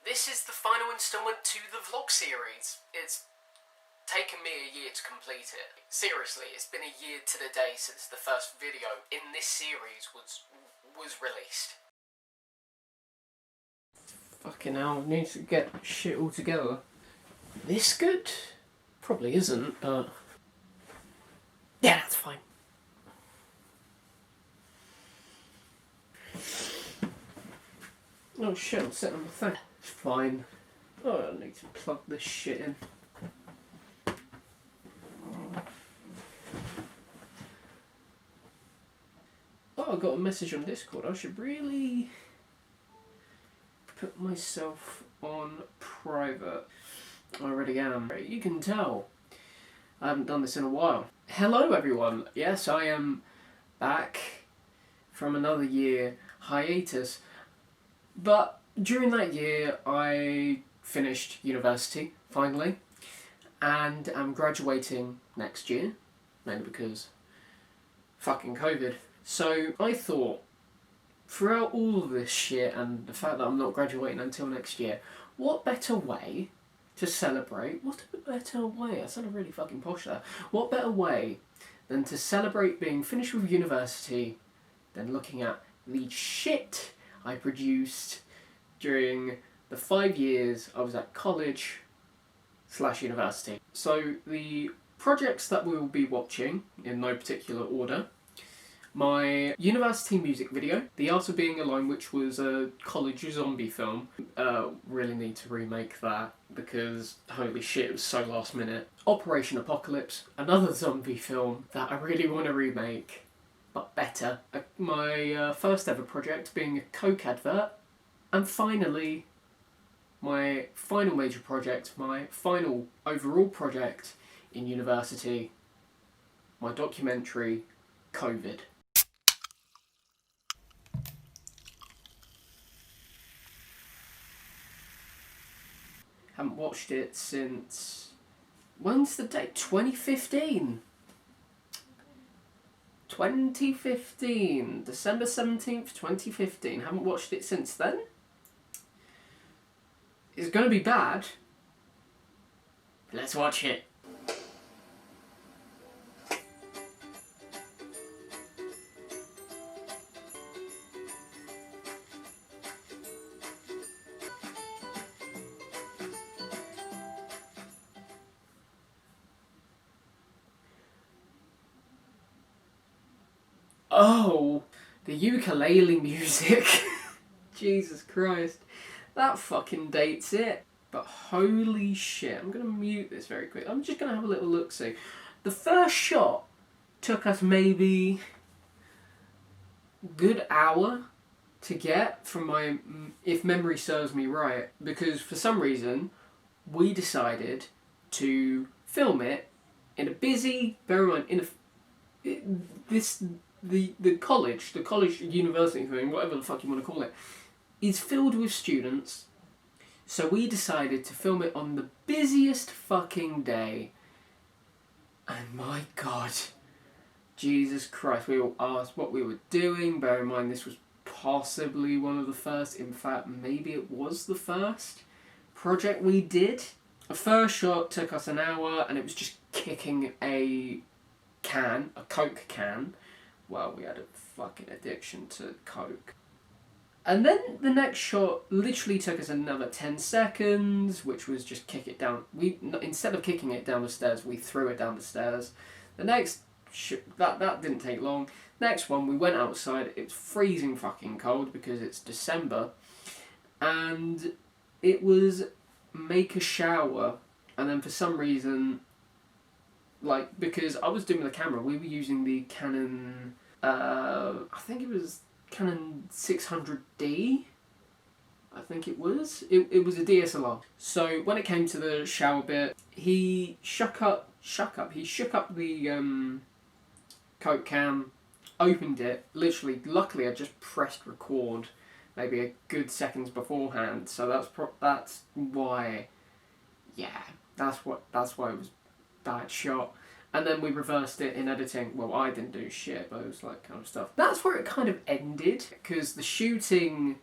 This is the final instalment to the vlog series. It's taken me a year to complete it. Seriously, it's been a year to the day since the first video in this series was released. Fucking hell, I need to get shit all together. This good? Probably isn't, but... yeah, that's fine. Oh shit, I'm sitting on my phone. It's fine. Oh, I need to plug this shit in. Oh, I got a message on Discord. I should really put myself on private. I already am. You can tell I haven't done this in a while. Hello everyone. Yes, I am back from another year hiatus. But during that year I finished university, finally, and I'm graduating next year, mainly because fucking Covid. So I thought, throughout all of this shit and the fact that I'm not graduating until next year, what better way to celebrate? What a better way? I sounded really fucking posh there. What better way than to celebrate being finished with university than looking at the shit I produced during the 5 years I was at college/university. So the projects that we will be watching, in no particular order: my university music video, The Art of Being Alone, which was a college zombie film. Really need to remake that because holy shit, it was so last minute. Operation Apocalypse, another zombie film that I really want to remake, but better. My first ever project being a Coke advert. And finally, my final major project, my final overall project in university, my documentary, Clovid. Haven't watched it since... when's the date? 2015! 2015! December 17th, 2015. Haven't watched it since then. It's gonna be bad. Let's watch it. Oh, the ukulele music. Jesus Christ. That fucking dates it. But holy shit, I'm going to mute this very quick. I'm just going to have a little look-see. The first shot took us maybe a good hour to get from my, if memory serves me right, because for some reason we decided to film it in a busy, bear in mind, the college university thing, whatever the fuck you want to call it, is filled with students. So we decided to film it on the busiest fucking day. And my god, Jesus Christ, we all asked what we were doing. Bear in mind, this was possibly one of the first, in fact, maybe it was the first project we did. The first shot took us an hour, and it was just kicking a Coke can. Well, we had a fucking addiction to Coke. And then the next shot literally took us another 10 seconds, which was just kick it down. Instead of kicking it down the stairs, we threw it down the stairs. The next that didn't take long. Next one, we went outside. It's freezing fucking cold because it's December, and it was make a shower. And then for some reason, like, because I was doing the camera, we were using the Canon. I think it was Canon 600D, I think it was. It was a DSLR. So when it came to the shower bit, he shook up the Coke can, opened it, literally, luckily I just pressed record maybe a good seconds beforehand, so that's why, yeah, that's why it was that shot. And then we reversed it in editing. Well, I didn't do shit, but it was like kind of stuff. That's where it kind of ended, because the shooting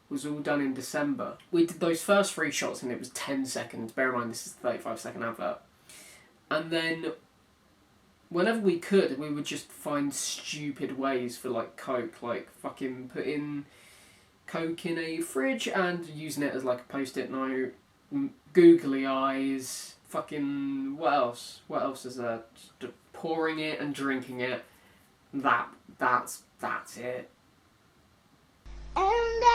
was all done in December. We did those first 3 shots and it was 10 seconds. Bear in mind this is a 35-second advert. And then whenever we could, we would just find stupid ways for like coke, like fucking putting coke in a fridge and using it as like a post-it note, googly eyes, fucking what else is there? Just pouring it and drinking it. That's it. And yeah.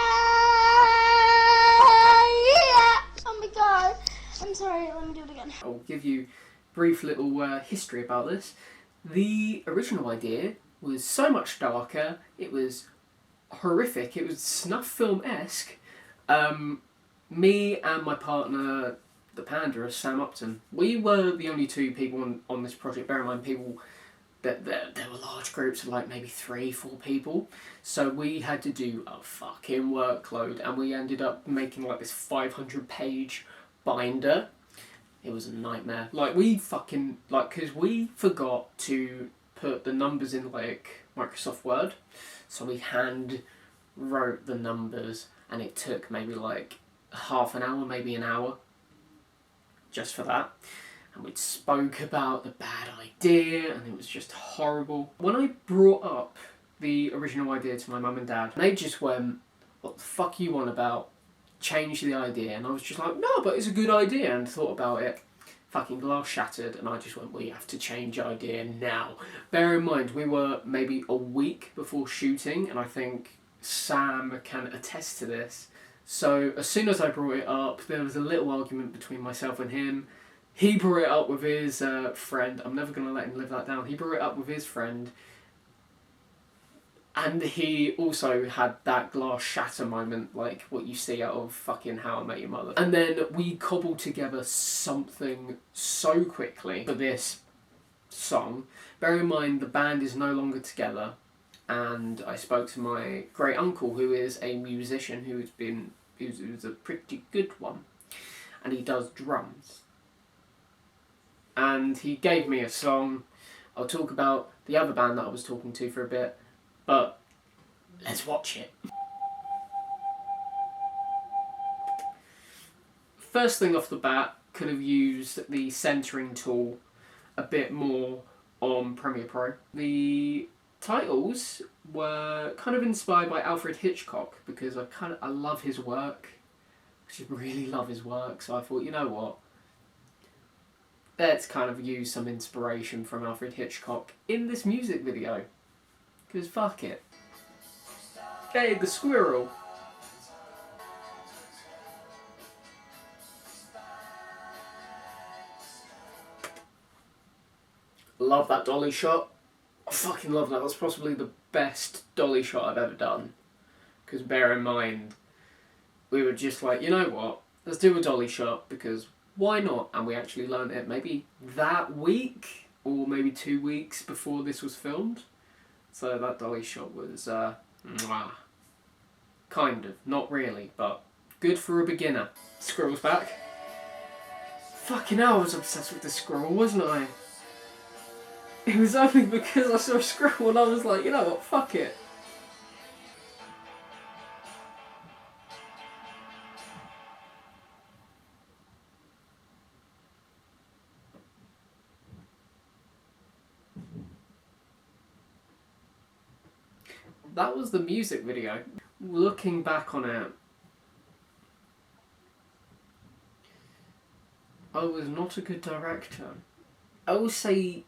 Oh my god. I'm sorry, let me do it again. I'll give you a brief little history about this. The original idea was so much darker, it was horrific, it was snuff film-esque. Me and my partner, the Panda, Sam Upton, we were the only 2 people on this project. Bear in mind, people, there were large groups of like maybe 3-4 people, so we had to do a fucking workload, and we ended up making like this 500-page binder. It was a nightmare. Like, we fucking, like, because we forgot to put the numbers in, like, Microsoft Word. So we hand wrote the numbers, and it took maybe, like, half an hour, maybe an hour, just for that. And we'd spoke about the bad idea, and it was just horrible. When I brought up the original idea to my mum and dad, they just went, "What the fuck you on about? Change the idea." And I was just like, "No, but it's a good idea," and thought about it. Fucking glass shattered, and I just went, "We have to change idea now." Bear in mind, we were maybe a week before shooting, and I think Sam can attest to this. So as soon as I brought it up, there was a little argument between myself and him. He brought it up with his friend. I'm never going to let him live that down. He brought it up with his friend. And he also had that glass shatter moment, like what you see out of fucking How I Met Your Mother. And then we cobbled together something so quickly for this song. Bear in mind, the band is no longer together. And I spoke to my great uncle, who is a musician who's a pretty good one. And he does drums. And he gave me a song. I'll talk about the other band that I was talking to for a bit. But let's watch it. First thing off the bat, could have used the centering tool a bit more on Premiere Pro. The titles were kind of inspired by Alfred Hitchcock, because I love his work. I just really love his work, so I thought, you know what? Let's kind of use some inspiration from Alfred Hitchcock in this music video. Because fuck it. Hey, the squirrel. Love that dolly shot. I fucking love that. That's possibly the best dolly shot I've ever done. Because bear in mind, we were just like, you know what? Let's do a dolly shot, because why not? And we actually learned it maybe that week, or maybe 2 weeks before this was filmed. So that dolly shot was, kind of, not really, but good for a beginner. Squirrel's back. Fucking hell, I was obsessed with the squirrel, wasn't I? It was only because I saw a squirrel and I was like, you know what, fuck it. That was the music video. Looking back on it, I was not a good director. I will say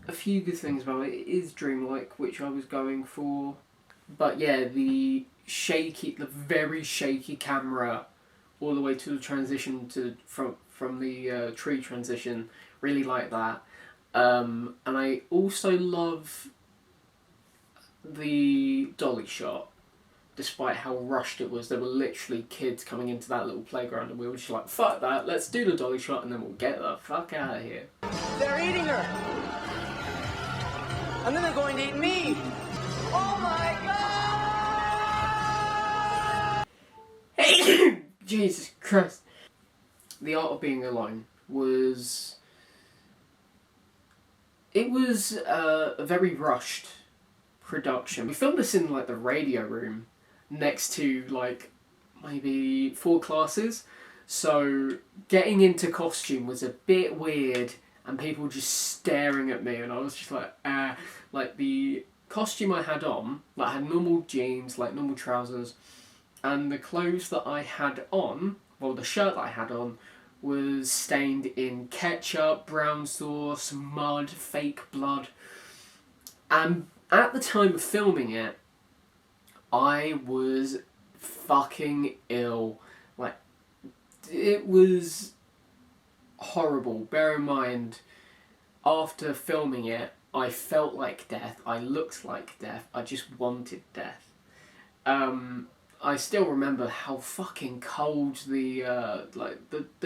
a few good things about it. It is dreamlike, which I was going for. But yeah, the very shaky camera, all the way to the transition from the tree transition, really like that. And I also love the dolly shot, despite how rushed it was. There were literally kids coming into that little playground, and we were just like, fuck that, let's do the dolly shot and then we'll get the fuck out of here. They're eating her! And then they're going to eat me! Oh my god! Jesus Christ. The Art of Being Alone was... It was a very rushed production. We filmed this in like the radio room next to like maybe 4 classes. So getting into costume was a bit weird, and people just staring at me, and I was just like, like the costume I had on, like I had normal jeans, like normal trousers, and the clothes that I had on, well, the shirt that I had on, was stained in ketchup, brown sauce, mud, fake blood. And at the time of filming it, I was fucking ill. Like, it was horrible. Bear in mind, after filming it, I felt like death. I looked like death. I just wanted death. I still remember how fucking cold the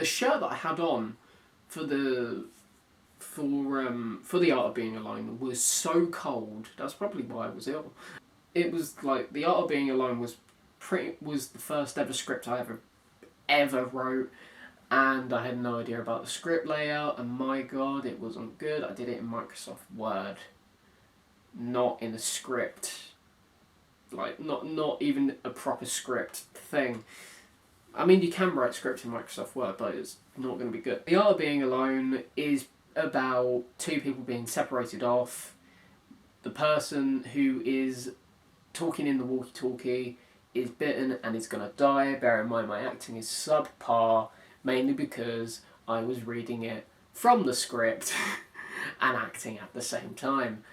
shirt that I had on for the Art of Being Alone was so cold. That's probably why I was ill. It was like The Art of Being Alone was the first ever script I ever wrote, and I had no idea about the script layout, and my god, it wasn't good. I did it in Microsoft Word, not in a script. Like, not even a proper script thing. I mean, you can write scripts in Microsoft Word, but it's not going to be good. The Art of Being Alone is about 2 people being separated off. The person who is talking in the walkie-talkie is bitten and is going to die. Bear in mind, my acting is subpar, mainly because I was reading it from the script and acting at the same time.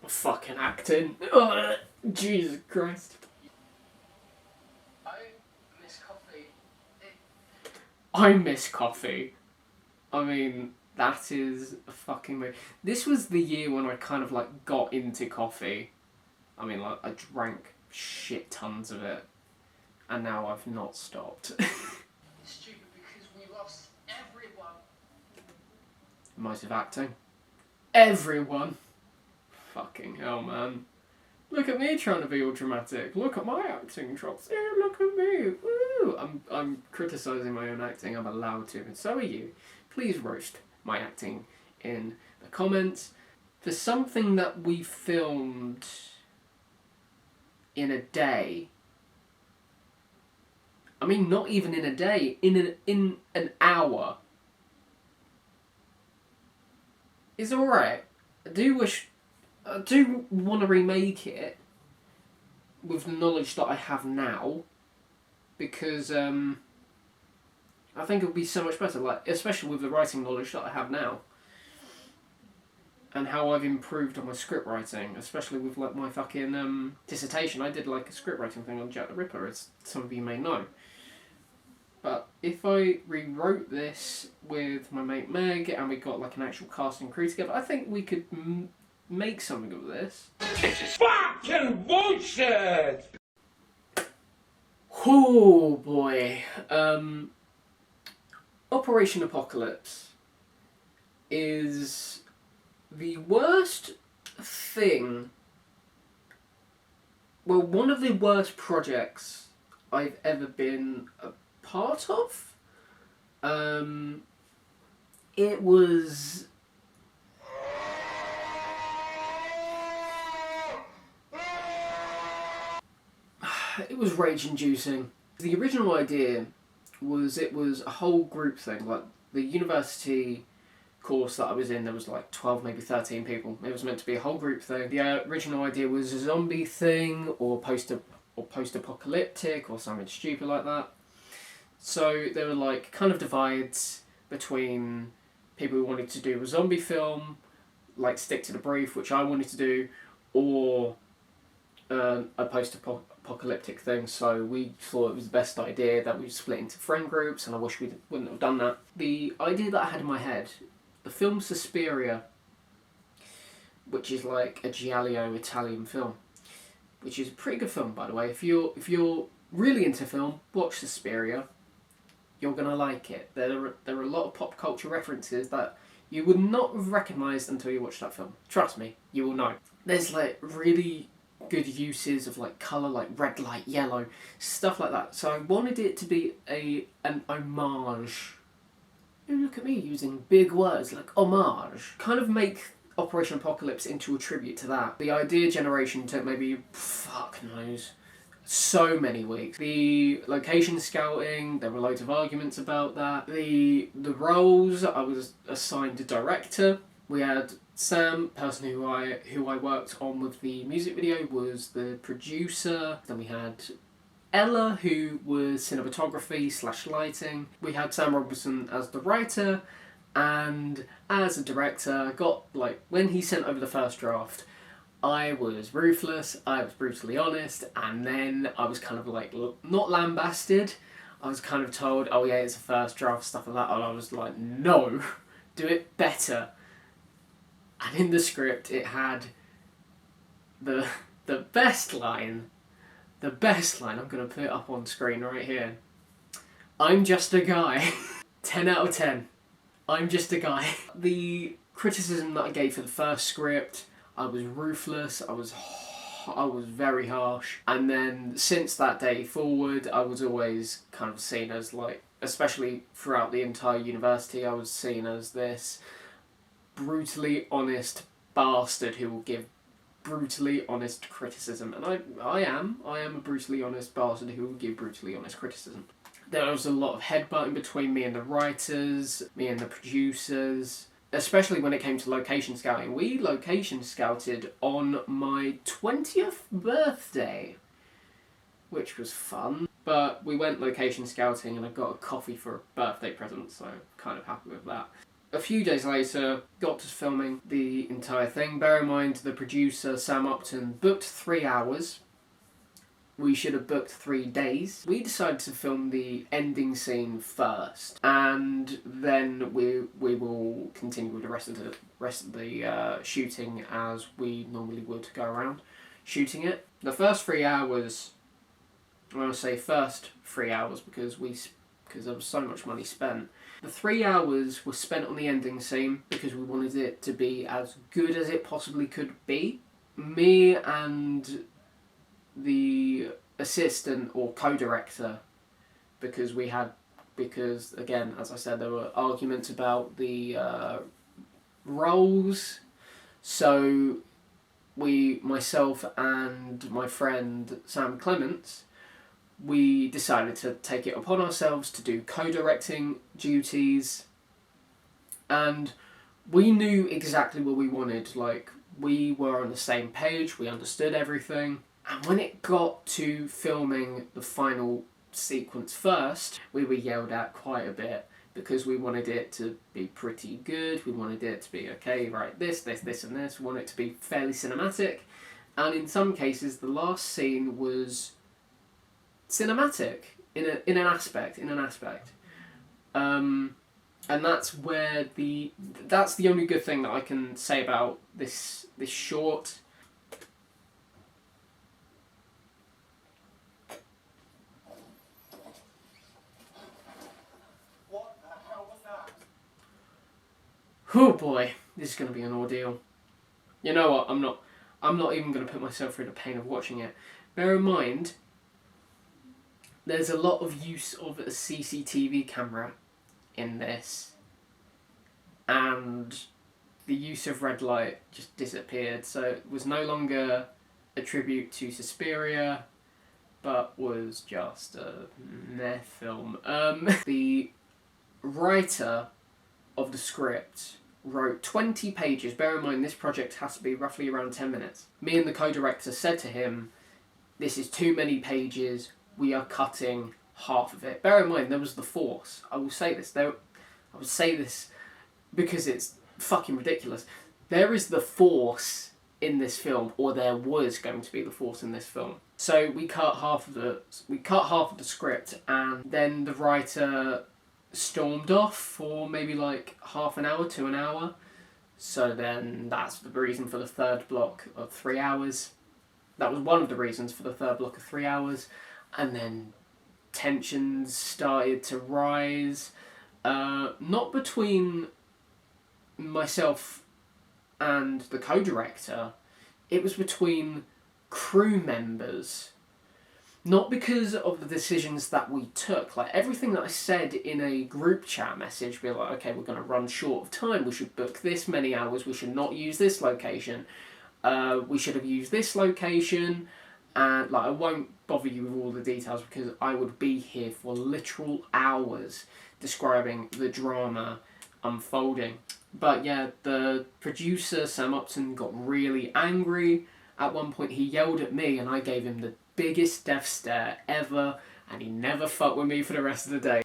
Fucking acting. Ugh, Jesus Christ. I miss coffee. I miss coffee. I mean, that is a fucking... This was the year when I kind of like got into coffee. I mean, like, I drank shit tons of it. And now I've not stopped. It's stupid because we lost everyone. Motive acting. Everyone. Fucking hell, man. Look at me trying to be all dramatic. Look at my acting chops. Yeah, look at me. Woo! I'm criticising my own acting. I'm allowed to, and so are you. Please roast my acting in the comments. For something that we filmed in a day, I mean, not even in a day, in an hour, is alright. I do want to remake it with the knowledge that I have now, because I think it would be so much better, like, especially with the writing knowledge that I have now, and how I've improved on my script writing, especially with like my fucking dissertation. I did like a script writing thing on Jack the Ripper, as some of you may know. But if I rewrote this with my mate Meg and we got like an actual cast and crew together, I think we could make something of this. This is fucking bullshit! Oh boy. Operation Apocalypse is the worst thing, well, one of the worst projects I've ever been a part of. It was... it was rage-inducing. The original idea was it was a whole group thing, like the university course that I was in, there was like 12, maybe 13 people. It was meant to be a whole group thing. The original idea was a zombie thing, or post-apocalyptic, or something stupid like that. So there were like kind of divides between people who wanted to do a zombie film, like stick to the brief, which I wanted to do, or a post-apocalyptic thing. So we thought it was the best idea that we split into friend groups, and I wish we wouldn't have done that. The idea that I had in my head, the film Suspiria, which is like a giallo Italian film, which is a pretty good film, by the way. If you're really into film, watch Suspiria. You're gonna like it. There are a lot of pop culture references that you would not have recognised until you watch that film. Trust me, you will know. There's like really good uses of like colour, like red light, yellow, stuff like that. So I wanted it to be an homage. Look at me using big words like homage. Kind of make Operation Apocalypse into a tribute to that. The idea generation took maybe, fuck knows, so many weeks. The location scouting, there were loads of arguments about that. The roles, I was assigned a director. We had Sam, person who I worked on with the music video, was the producer. Then we had Ella, who was cinematography / lighting. We had Sam Robertson as the writer, and as a director, when he sent over the first draft, I was ruthless, I was brutally honest, and then I was kind of like, not lambasted, I was kind of told, oh yeah, it's a first draft, stuff like that, and I was like, no, do it better. And in the script it had the best line, I'm going to put it up on screen right here. I'm just a guy. 10 out of 10. I'm just a guy. The criticism that I gave for the first script, I was ruthless, I was very harsh, and then since that day forward I was always kind of seen as like, especially throughout the entire university, I was seen as this brutally honest bastard who will give brutally honest criticism, and I am a brutally honest bastard who will give brutally honest criticism. There was a lot of headbutting between me and the writers, me and the producers, especially when it came to location scouting. We location scouted on my 20th birthday, which was fun. But we went location scouting and I got a coffee for a birthday present, so I'm kind of happy with that. A few days later, got to filming the entire thing. Bear in mind, the producer, Sam Upton, booked 3 hours. We should have booked 3 days. We decided to film the ending scene first, and then we will continue with the rest of the shooting as we normally would go around shooting it. The first 3 hours, I want to say first 3 hours because there was so much money spent. The 3 hours were spent on the ending scene because we wanted it to be as good as it possibly could be. Me and the assistant or co-director, because again, as I said, there were arguments about the roles, so myself and my friend Sam Clements, we decided to take it upon ourselves to do co-directing duties, and we knew exactly what we wanted. Like, we were on the same page, we understood everything. And when it got to filming the final sequence first, we were yelled at quite a bit because we wanted it to be pretty good. We wanted it to be, okay, right, this, and this. We wanted it to be fairly cinematic. And in some cases, the last scene was cinematic in an aspect. And that's where that's the only good thing that I can say about this short. Oh boy, this is going to be an ordeal. You know what, I'm not even going to put myself through the pain of watching it. Bear in mind, there's a lot of use of a CCTV camera in this, and the use of red light just disappeared, so it was no longer a tribute to Suspiria, but was just a meh film. The writer of the script wrote 20 pages. Bear in mind, this project has to be roughly around 10 minutes. Me and the co-director said to him, this is too many pages, we are cutting half of it. Bear in mind, there was the Force. I will say this because it's fucking ridiculous. There is the Force in this film, or there was going to be the Force in this film. So we cut half of the script, and then the writer stormed off for maybe like half an hour to an hour. So then that's the reason for the third block of 3 hours. That was one of the reasons for the third block of 3 hours. And then tensions started to rise. Not between myself and the co-director. It was between crew members. Not because of the decisions that we took. Like, everything that I said in a group chat message, be like, okay, we're going to run short of time, we should book this many hours, we should not use this location, we should have used this location, and, like, I won't bother you with all the details because I would be here for literal hours describing the drama unfolding. But yeah, the producer, Sam Upton, got really angry. At one point he yelled at me and I gave him the biggest death stare ever, and he never fucked with me for the rest of the day.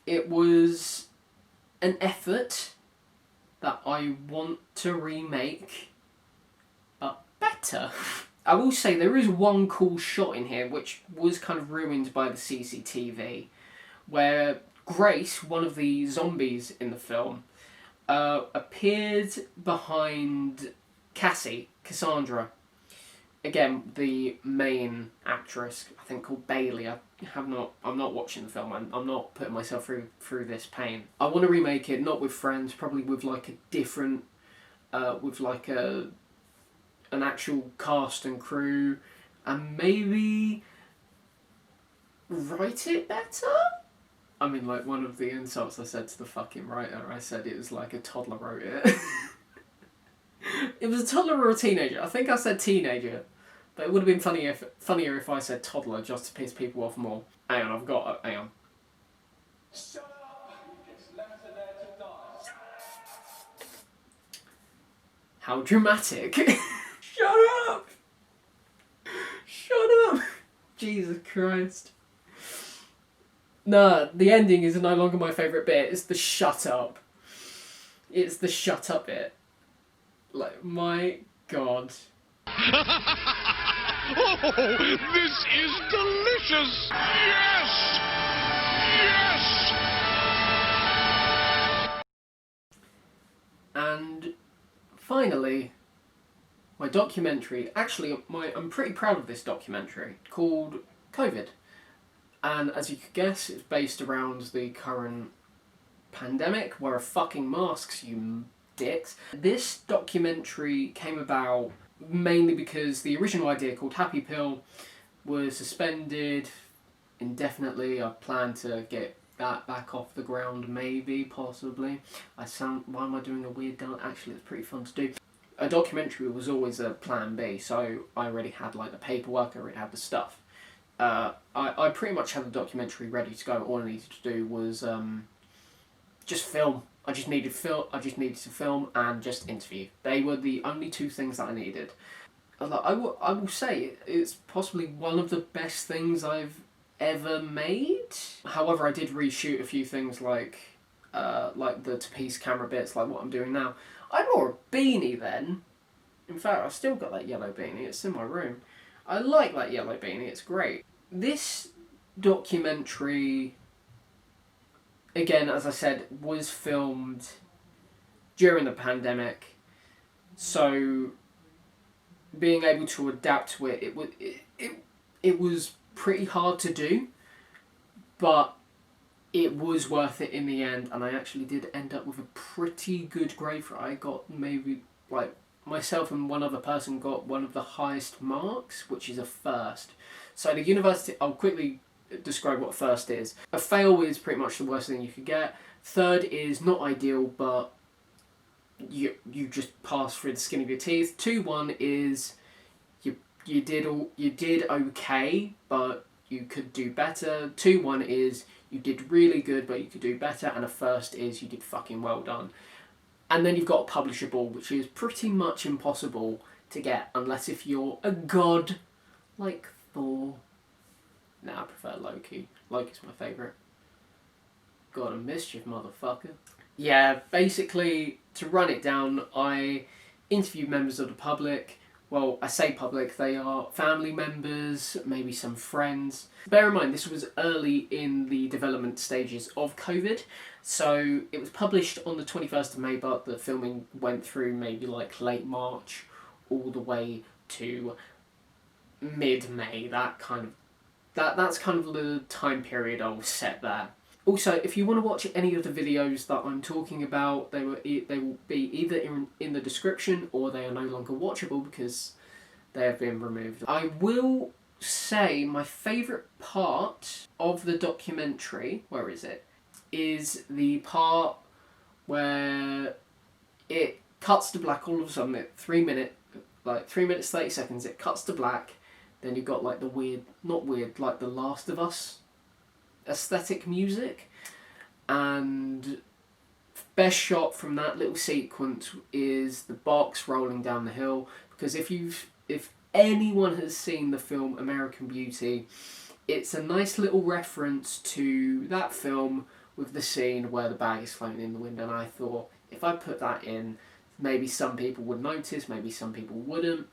It was an effort that I want to remake, but better. I will say there is one cool shot in here which was kind of ruined by the CCTV, where Grace, one of the zombies in the film, appeared behind Cassandra. Again, the main actress, I think called Bailey. I'm not watching the film. I'm not putting myself through this pain. I want to remake it, not with friends, probably with like a different, with like an actual cast and crew, and maybe write it better. I mean, like, one of the insults I said to the fucking writer, I said it was like a toddler wrote it. It was a toddler or a teenager. I think I said teenager. But it would have been funnier if I said toddler, just to piss people off more. Hang on, hang on. Shut up! It's left to there to die. How dramatic. Shut up! Shut up! Jesus Christ. Nah, the ending is no longer my favourite bit. It's the shut up. It's the shut up bit. Like, my God. Oh, this is delicious! Yes! Yes! And finally, my documentary. Actually, I'm pretty proud of this documentary called Clovid. And as you could guess, it's based around the current pandemic. Wear fucking masks, you dicks. This documentary came about mainly because the original idea, called Happy Pill, was suspended indefinitely. I plan to get that back off the ground, maybe, possibly. Why am I doing a weird dance? Actually, it's pretty fun to do. A documentary was always a plan B, so I already had like the paperwork, I already had the stuff. I pretty much had the documentary ready to go. All I needed to do was just film. I just needed to film and just interview. They were the only two things that I needed. I will say it's possibly one of the best things I've ever made. However, I did reshoot a few things like the to-piece camera bits, like what I'm doing now. I wore a beanie then. In fact, I've still got that yellow beanie. It's in my room. I like that yellow beanie. It's great. This documentary, again, as I said, was filmed during the pandemic, so being able to adapt to it, it was pretty hard to do, but it was worth it in the end, and I actually did end up with a pretty good grade for it. I got maybe, like, myself and one other person got one of the highest marks, which is a first. So the university, I'll quickly describe what first is. A fail is pretty much the worst thing you could get. Third is not ideal, but you just pass through the skin of your teeth. 2-1 is you did okay, but you could do better. 2-1 is you did really good, but you could do better. And a first is you did fucking well done. And then you've got a publishable, which is pretty much impossible to get unless if you're a god like Thor. Nah, I prefer Loki. Loki's my favourite. God of mischief, motherfucker. Yeah, basically, to run it down, I interviewed members of the public. Well, I say public, they are family members, maybe some friends. Bear in mind, this was early in the development stages of Clovid, so it was published on the 21st of May, but the filming went through maybe like late March, all the way to mid-May. That's kind of the time period I will set there. Also, if you want to watch any of the videos that I'm talking about, they will be either in the description, or they are no longer watchable because they have been removed. I will say my favourite part of the documentary, where is the part where it cuts to black all of a sudden at 3 minutes 30 seconds, it cuts to black, then you've got like the like the Last of Us aesthetic music, and best shot from that little sequence is the box rolling down the hill, because if anyone has seen the film American Beauty, it's a nice little reference to that film with the scene where the bag is floating in the wind, and I thought if I put that in, maybe some people would notice, maybe some people wouldn't,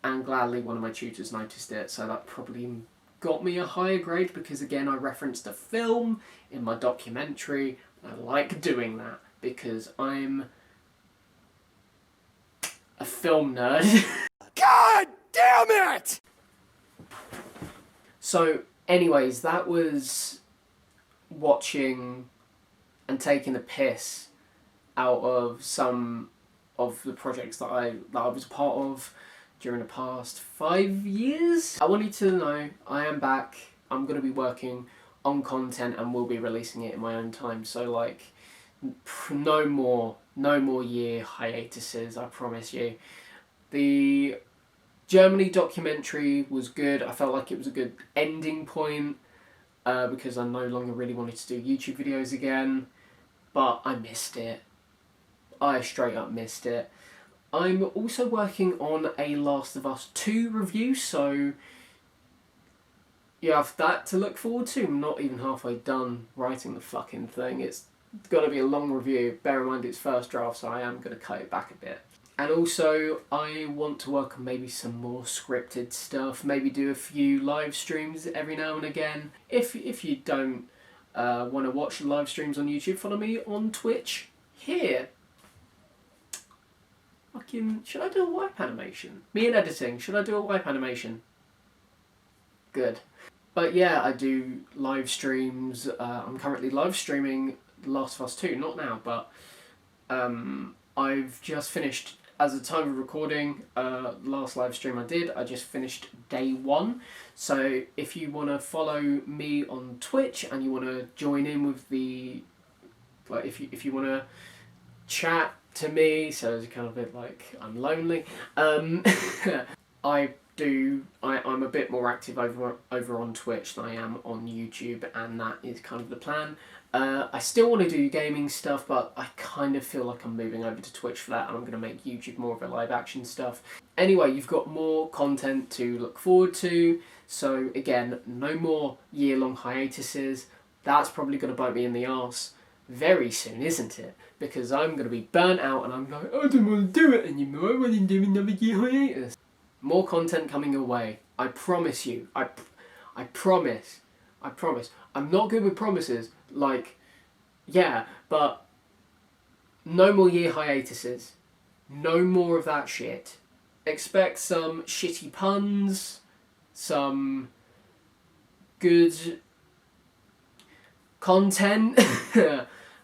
and gladly one of my tutors noticed it, so that probably got me a higher grade, because again I referenced a film in my documentary. I like doing that because I'm a film nerd. God damn it! So anyways, that was watching and taking the piss out of some of the projects that I was a part of during the past 5 years. I want you to know I am back. I'm going to be working on content and will be releasing it in my own time. So like, no more year hiatuses, I promise you. The Germany documentary was good. I felt like it was a good ending point because I no longer really wanted to do YouTube videos again, but I missed it. I straight up missed it. I'm also working on a Last of Us 2 review, so you have that to look forward to. I'm not even halfway done writing the fucking thing. It's got to be a long review. Bear in mind it's first draft, so I am going to cut it back a bit. And also, I want to work on maybe some more scripted stuff. Maybe do a few live streams every now and again. If you don't want to watch the live streams on YouTube, follow me on Twitch here. Should I do a wipe animation? Me and editing, should I do a wipe animation? Good. But yeah, I do live streams. I'm currently live streaming The Last of Us 2, not now, but I've just finished, as of the time of recording, last live stream I just finished day 1. So if you want to follow me on Twitch and you want to join in with the, like, if you want to chat to me, so it's kind of a bit like I'm lonely. I'm a bit more active over on Twitch than I am on YouTube, and that is kind of the plan. I still want to do gaming stuff, but I kind of feel like I'm moving over to Twitch for that, and I'm going to make YouTube more of a live action stuff. Anyway, you've got more content to look forward to, so again, no more year-long hiatuses. That's probably going to bite me in the arse very soon, isn't it? Because I'm going to be burnt out and I'm like, I don't want to do it anymore, I want to do another year hiatus. More content coming your way. I promise you. I promise. I'm not good with promises. Like, yeah, but no more year hiatuses. No more of that shit. Expect some shitty puns, some good content.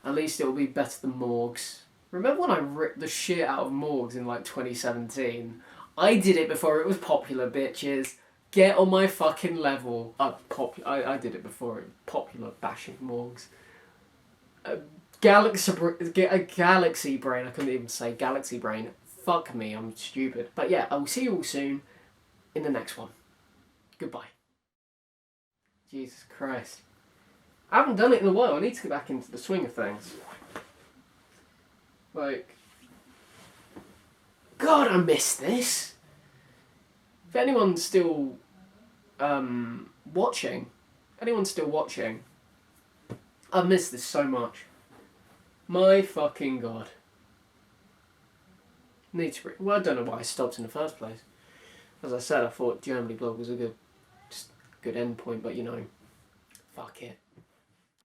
At least it'll be better than Morgs. Remember when I ripped the shit out of Morgs in like 2017? I did it before it was popular, bitches. Get on my fucking level. I did it before it was popular, bashing Morgs. Galaxy brain. I couldn't even say galaxy brain. Fuck me, I'm stupid. But yeah, I will see you all soon in the next one. Goodbye. Jesus Christ. I haven't done it in a while. I need to get back into the swing of things. Like, God, I miss this. If anyone's still watching, I've missed this so much. My fucking God. Need to. Well, I don't know why I stopped in the first place. As I said, I thought Germany blog was a good end point, but you know, fuck it.